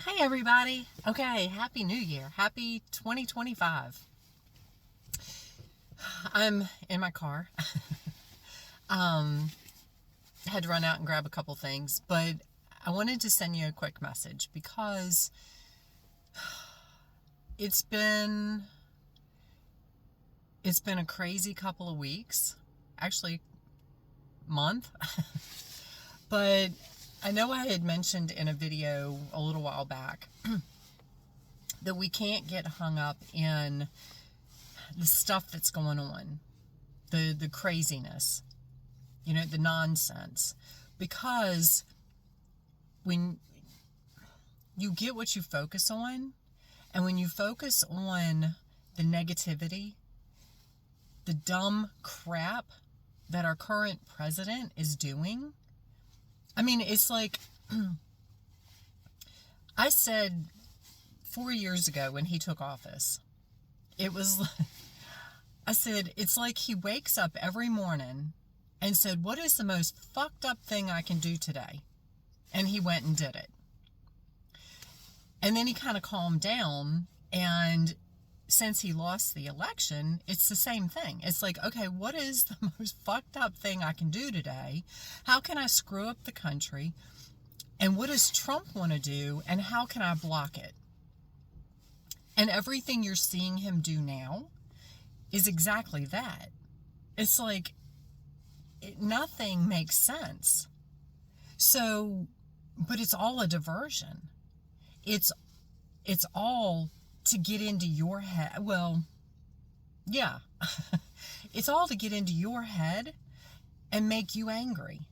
Hey everybody. Okay, Happy New Year. Happy 2025. I'm in my car. Had to run out and grab a couple things, but I wanted to send you a quick message because it's been a crazy couple of weeks, actually month. But I know I had mentioned in a video a little while back that we can't get hung up in the stuff that's going on, the craziness, the nonsense, because when you get what you focus on, and when you focus on the negativity, the dumb crap that our current president is doing, I mean, it's like, I said 4 years ago when he took office, I said, it's like he wakes up every morning and said, what is the most fucked up thing I can do today? And he went and did it. And then he kind of calmed down, and since he lost the election, it's the same thing. It's like, okay, what is the most fucked up thing I can do today? How can I screw up the country? And what does Trump want to do? And how can I block it? And everything you're seeing him do now is exactly that. It's like nothing makes sense. So, but it's all a diversion. It's all to get into your head. Well, yeah. It's all to get into your head and make you angry,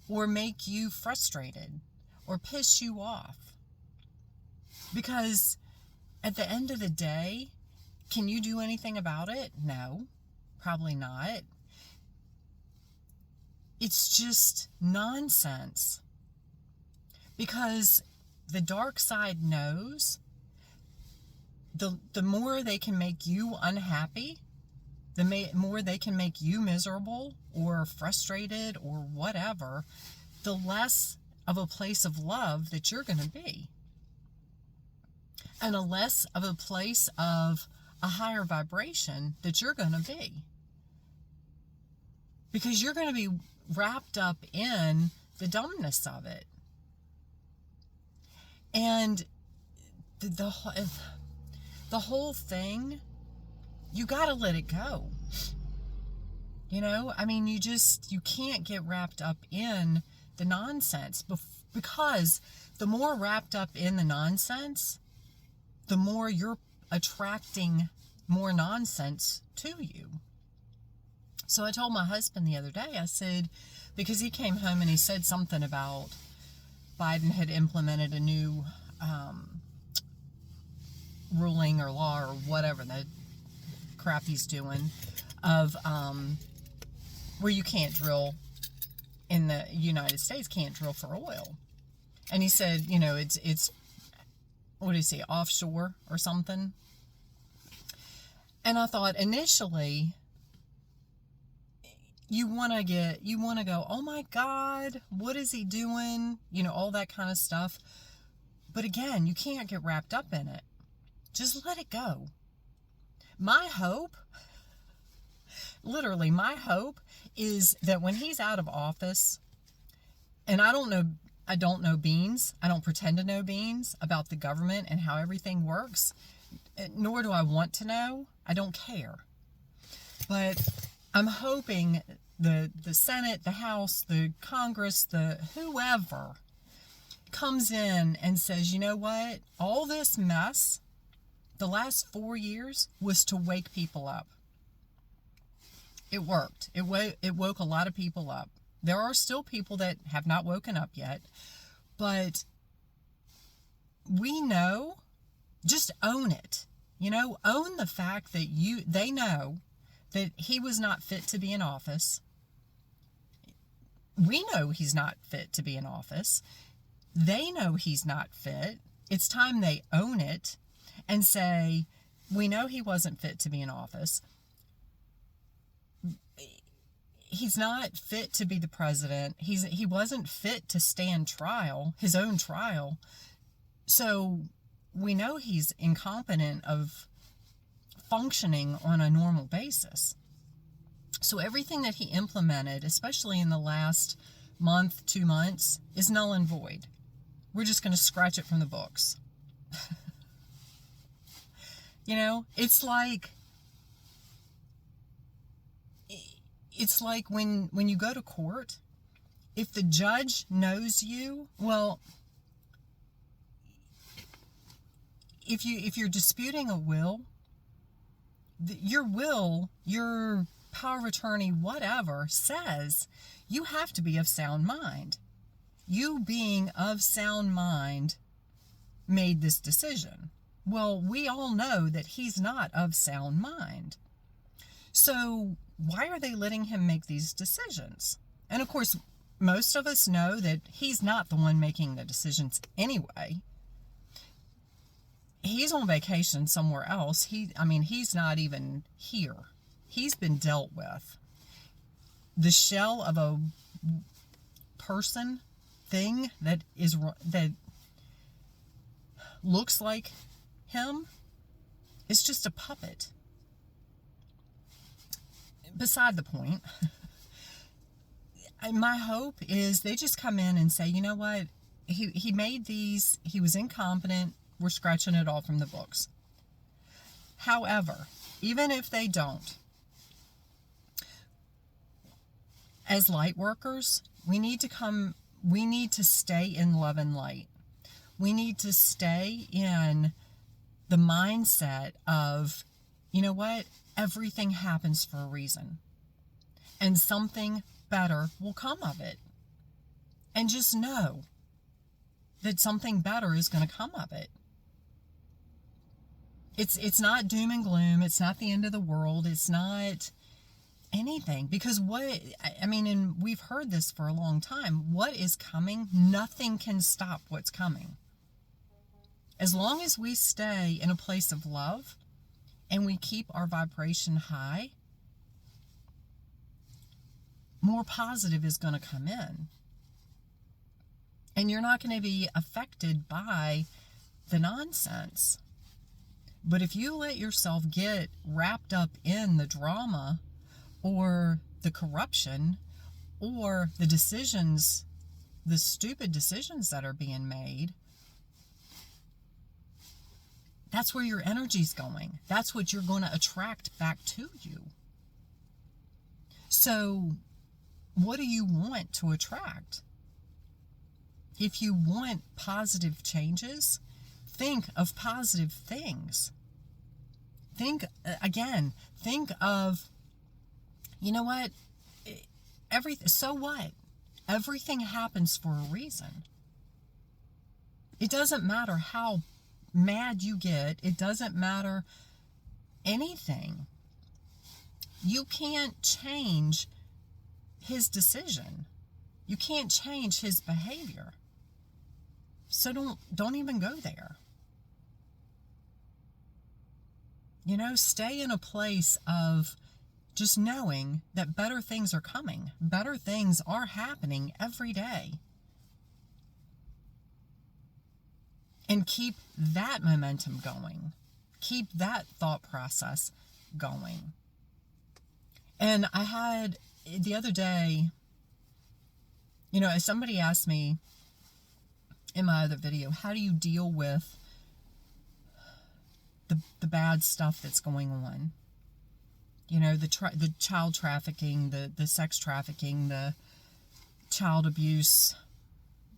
or make you frustrated, or piss you off. Because at the end of the day, can you do anything about it? No, probably not. It's just nonsense. Because the dark side knows the more they can make you unhappy, the more they can make you miserable or frustrated or whatever, the less of a place of love that you're going to be. And a less of a place of a higher vibration that you're going to be. Because you're going to be wrapped up in the dumbness of it. And the whole thing, you got to let it go. I mean, you can't get wrapped up in the nonsense, because the more wrapped up in the nonsense, the more you're attracting more nonsense to you. So I told my husband the other day, I said, because he came home and he said something about Biden had implemented a new ruling or law or whatever the crap he's doing, of where you can't drill in the United States, can't drill for oil. And he said, it's what did he say, offshore or something? And I thought initially, you want to go, oh my God, what is he doing? All that kind of stuff. But again, you can't get wrapped up in it. Just let it go. My hope, literally my hope, is that when he's out of office, and I don't know beans, I don't pretend to know beans about the government and how everything works, nor do I want to know. I don't care. But I'm hoping the Senate, the House, the Congress, the whoever comes in and says, you know what? All this mess, the last 4 years, was to wake people up. It worked. It woke a lot of people up. There are still people that have not woken up yet, but we know, just own it. Own the fact that they know that he was not fit to be in office. We know he's not fit to be in office. They know he's not fit. It's time they own it and say, we know he wasn't fit to be in office. He's not fit to be the president. He wasn't fit to stand trial, his own trial. So we know he's incompetent of functioning on a normal basis. So everything that he implemented, especially in the last month, 2 months, is null and void. We're just going to scratch it from the books. You know, it's like when you go to court, if the judge knows you, well, if you're disputing a will, your power of attorney, whatever, says you have to be of sound mind. You being of sound mind made this decision. Well, we all know that he's not of sound mind. So why are they letting him make these decisions? And of course, most of us know that he's not the one making the decisions anyway. He's on vacation somewhere else. He's not even here. He's been dealt with. The shell of a person, thing that looks like him is just a puppet. Beside the point. My hope is they just come in and say, you know what, he made these, he was incompetent, we're scratching it all from the books. However, even if they don't, as light workers, we need to stay in love and light. We need to stay in the mindset of, you know what, everything happens for a reason. And something better will come of it. And just know that something better is going to come of it. It's not doom and gloom. It's not the end of the world. It's not anything. Because and we've heard this for a long time. What is coming? Nothing can stop what's coming. As long as we stay in a place of love and we keep our vibration high, more positive is going to come in. And you're not going to be affected by the nonsense. But if you let yourself get wrapped up in the drama or the corruption or the decisions, the stupid decisions that are being made, that's where your energy's going. That's what you're going to attract back to you. So, what do you want to attract? If you want positive changes, think of positive things. Think of, you know what? So what? Everything happens for a reason. It doesn't matter how mad you get. It doesn't matter anything. You can't change his decision. You can't change his behavior. So don't even go there. You know, stay in a place of just knowing that better things are coming. Better things are happening every day. And keep that momentum going. Keep that thought process going. And I had, the other day, you know, somebody asked me in my other video, how do you deal with the bad stuff that's going on? You know, the child trafficking, the sex trafficking, the child abuse,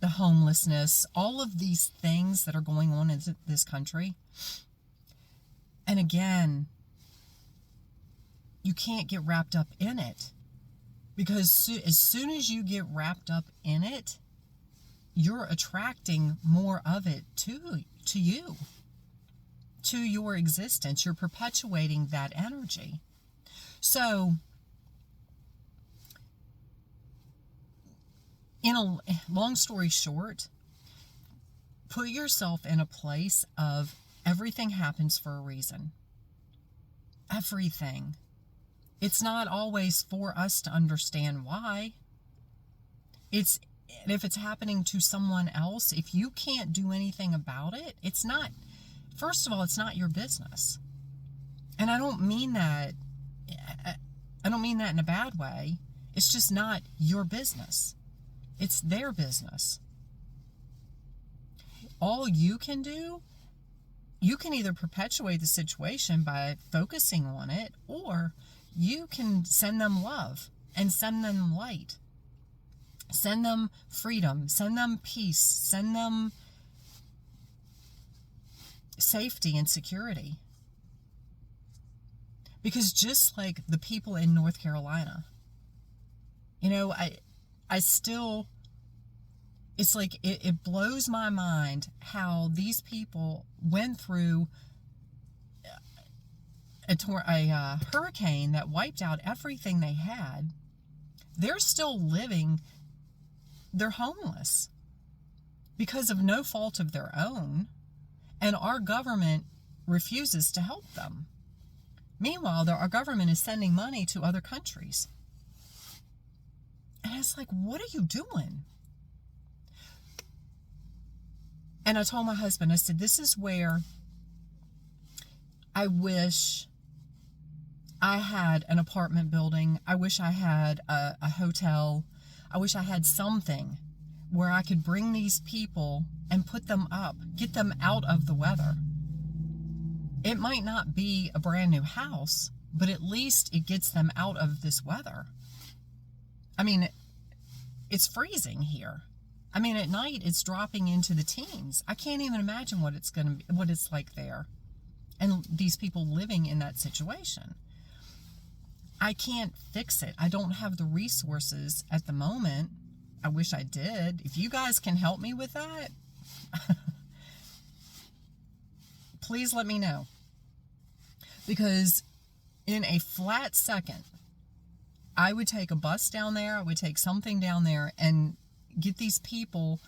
the homelessness, all of these things that are going on in this country. And again, you can't get wrapped up in it, because as soon as you get wrapped up in it, you're attracting more of it to you, to your existence. You're perpetuating that energy. So, in a long story short, put yourself in a place of everything happens for a reason. Everything. It's not always for us to understand why. It's And if it's happening to someone else, if you can't do anything about it, it's not, first of all, it's not your business. And I don't mean that in a bad way. It's just not your business. It's their business. All you can do, you can either perpetuate the situation by focusing on it, or you can send them love and send them light. Send them freedom, send them peace, send them safety and security. Because just like the people in North Carolina, you know, I still, it's like, it blows my mind how these people went through a hurricane that wiped out everything they had. They're still living. They're homeless because of no fault of their own, and our government refuses to help them. Meanwhile, our government is sending money to other countries. And it's like, what are you doing? And I told my husband, I said, this is where I wish I had an apartment building. I wish I had a hotel. I wish I had something where I could bring these people and put them up, get them out of the weather. It might not be a brand new house, but at least it gets them out of this weather. I mean, it's freezing here. I mean, at night it's dropping into the teens. I can't even imagine what it's like there, and these people living in that situation. I can't fix it. I don't have the resources at the moment. I wish I did. If you guys can help me with that, please let me know. Because in a flat second, I would take a bus down there, I would take something down there and get these people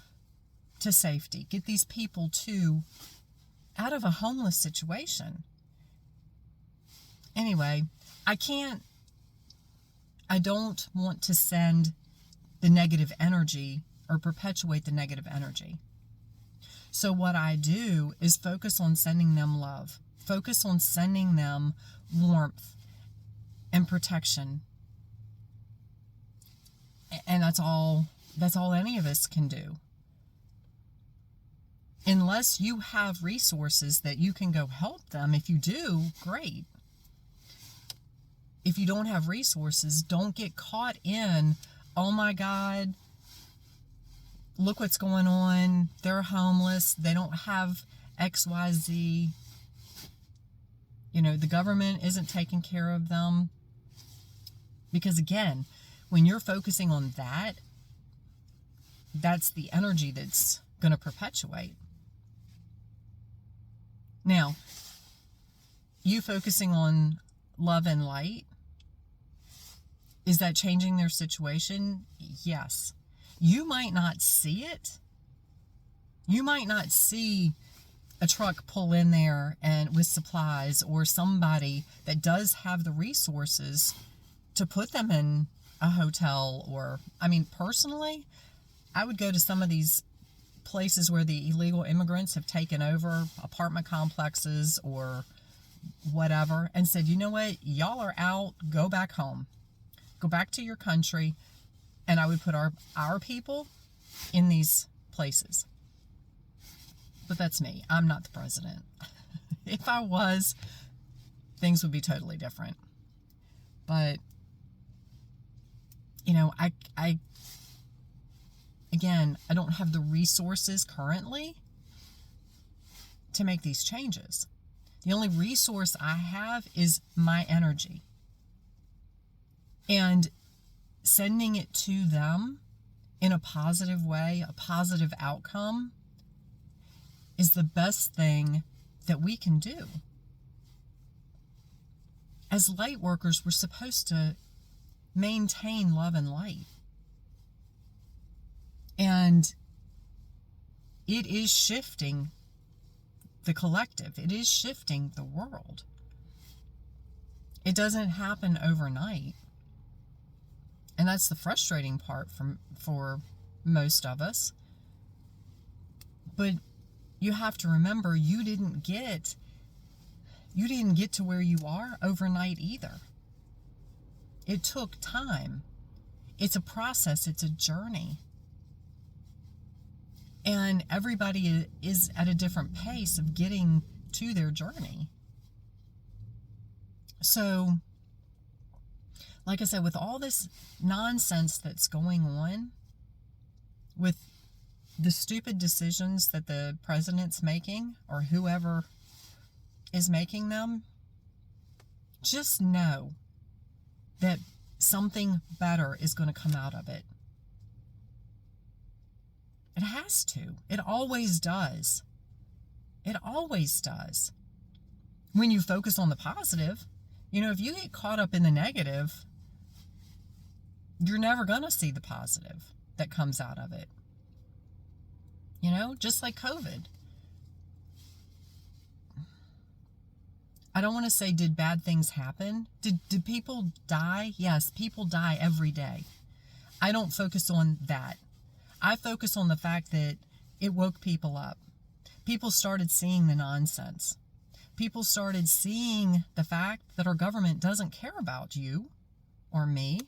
to safety, get these people out of a homeless situation. Anyway, I don't want to send the negative energy or perpetuate the negative energy. So what I do is focus on sending them love, focus on sending them warmth and protection. And that's all any of us can do. Unless you have resources that you can go help them. If you do, great. If you don't have resources, don't get caught in, oh my God, look what's going on. They're homeless. They don't have XYZ. You know, the government isn't taking care of them. Because again, when you're focusing on that, that's the energy that's going to perpetuate. Now, you focusing on love and light, is that changing their situation? Yes. You might not see it. You might not see a truck pull in there and with supplies, or somebody that does have the resources to put them in a hotel. Or, I mean, personally, I would go to some of these places where the illegal immigrants have taken over apartment complexes or whatever, and said, you know what, y'all are out, go back home, go back to your country. And I would put our people in these places. But that's me. I'm not the president. If I was, things would be totally different. But, you know, I don't have the resources currently to make these changes. The only resource I have is my energy. And sending it to them in a positive way, a positive outcome, is the best thing that we can do. As light workers, we're supposed to maintain love and light. And it is shifting the collective. It is shifting the world. It doesn't happen overnight. And that's the frustrating part for most of us. But you have to remember, you didn't get to where you are overnight either. It took time. It's a process, it's a journey. And everybody is at a different pace of getting to their journey. So, like I said, with all this nonsense that's going on, with the stupid decisions that the president's making, or whoever is making them, just know that something better is going to come out of it. It has to. It always does. It always does. When you focus on the positive, if you get caught up in the negative, you're never going to see the positive that comes out of it. Just like COVID. I don't want to say, did bad things happen? Did people die? Yes, people die every day. I don't focus on that. I focus on the fact that it woke people up. People started seeing the nonsense. People started seeing the fact that our government doesn't care about you or me.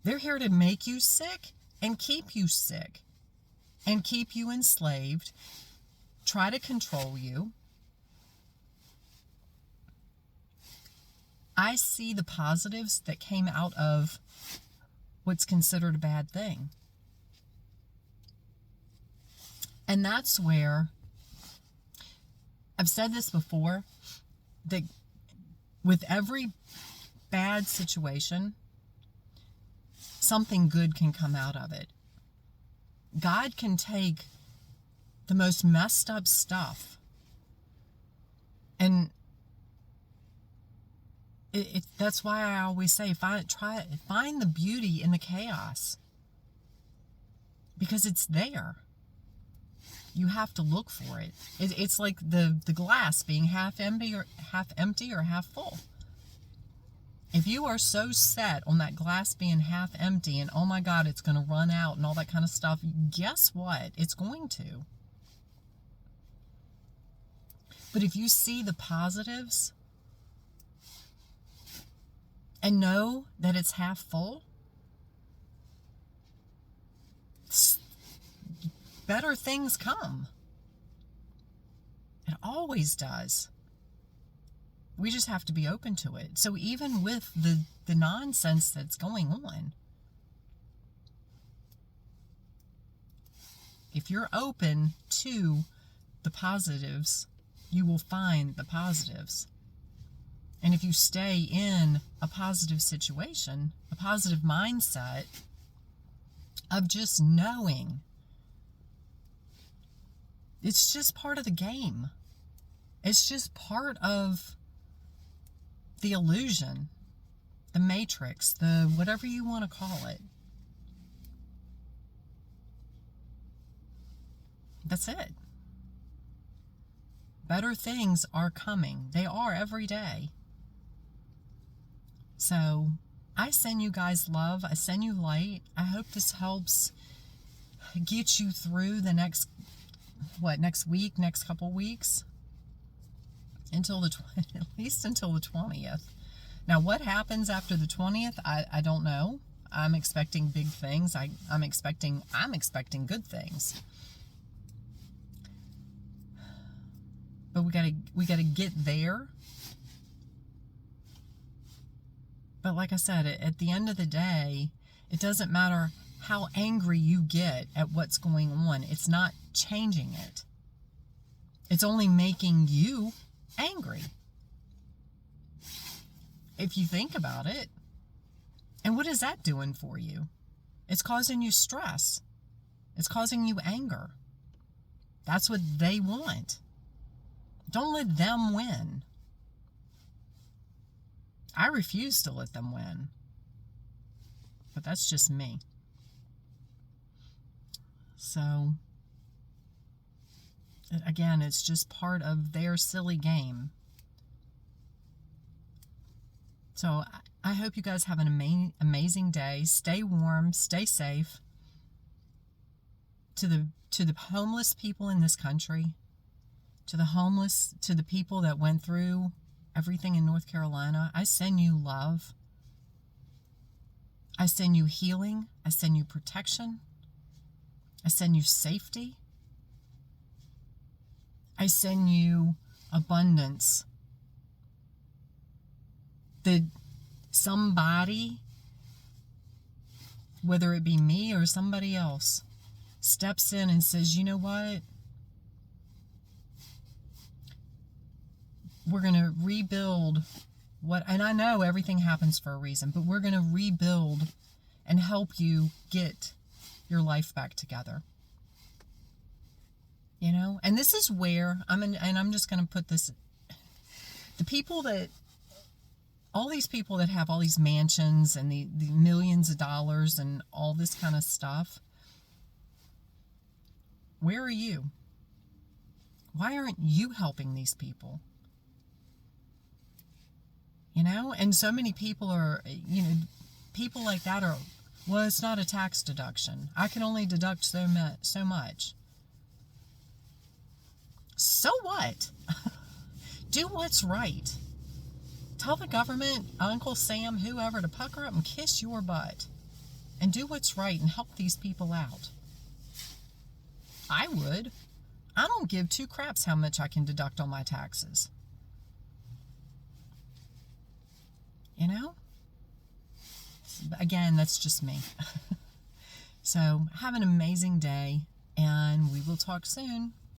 They're here to make you sick and keep you sick and keep you enslaved, try to control you. I see the positives that came out of what's considered a bad thing. And that's where, I've said this before, that with every bad situation, something good can come out of it. God can take the most messed up stuff, and that's why I always say, find the beauty in the chaos, because it's there. You have to look for it. It's like the glass being half empty or half full. If you are so set on that glass being half empty and, oh my God, it's going to run out and all that kind of stuff, guess what? It's going to. But if you see the positives and know that it's half full, better things come. It always does. We just have to be open to it. So even with the nonsense that's going on, if you're open to the positives, you will find the positives. And if you stay in a positive situation, a positive mindset of just knowing, it's just part of the game. It's just part of the illusion, the matrix, the whatever you want to call it. That's it. Better things are coming. They are every day. So I send you guys love. I send you light. I hope this helps get you through the next week, next couple weeks. Until at least until the 20th. Now, what happens after the 20th, I don't know. I'm expecting big things. I'm expecting good things. But we gotta get there. But like I said, at the end of the day, it doesn't matter how angry you get at what's going on. It's not changing it. It's only making you angry, if you think about it. And what is that doing for you? It's causing you stress. It's causing you anger. That's what they want. Don't let them win. I refuse to let them win. But that's just me. So again, it's just part of their silly game. So I hope you guys have an amazing day. Stay warm, stay safe. to the homeless people in this country, to the homeless, to the people that went through everything in North Carolina, I send you love. I send you healing. I send you protection. I send you safety. I send you abundance. That somebody, whether it be me or somebody else, steps in and says, you know what? We're going to rebuild and I know everything happens for a reason, but we're going to rebuild and help you get your life back together. You know, and this is where I'm just going to put this, the people that, all these people that have all these mansions and the millions of dollars and all this kind of stuff, where are you? Why aren't you helping these people? You know, and so many people are, you know, people like that are, well, it's not a tax deduction. I can only deduct so much. So what? Do what's right. Tell the government, Uncle Sam, whoever, to pucker up and kiss your butt. And do what's right and help these people out. I would. I don't give two craps how much I can deduct on my taxes. You know? Again, that's just me. So, have an amazing day, and we will talk soon.